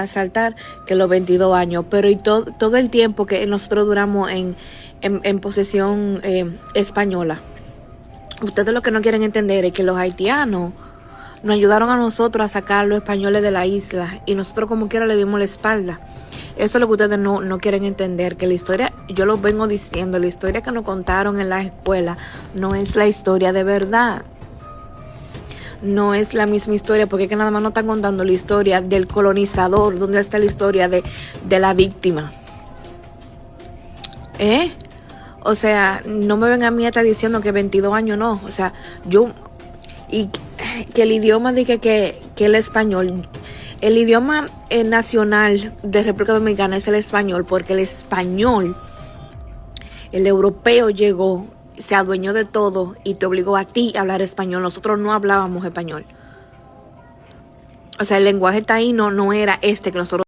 saltar que los 22 años, pero y todo el tiempo que nosotros duramos en posesión española. Ustedes lo que no quieren entender es que los haitianos nos ayudaron a nosotros a sacar a los españoles de la isla y nosotros como quiera le dimos la espalda. Eso es lo que ustedes no quieren entender, que la historia, yo lo vengo diciendo, la historia que nos contaron en la escuela no es la historia de verdad. No es la misma historia, porque es que nada más nos están contando la historia del colonizador, donde está la historia de la víctima. O sea, no me vengan a mí a estar diciendo que 22 años no. O sea, y que el idioma diga que el español, el idioma nacional de República Dominicana es el español, porque el español, el europeo llegó, se adueñó de todo y te obligó a ti a hablar español. Nosotros no hablábamos español. O sea, el lenguaje taíno no era este que nosotros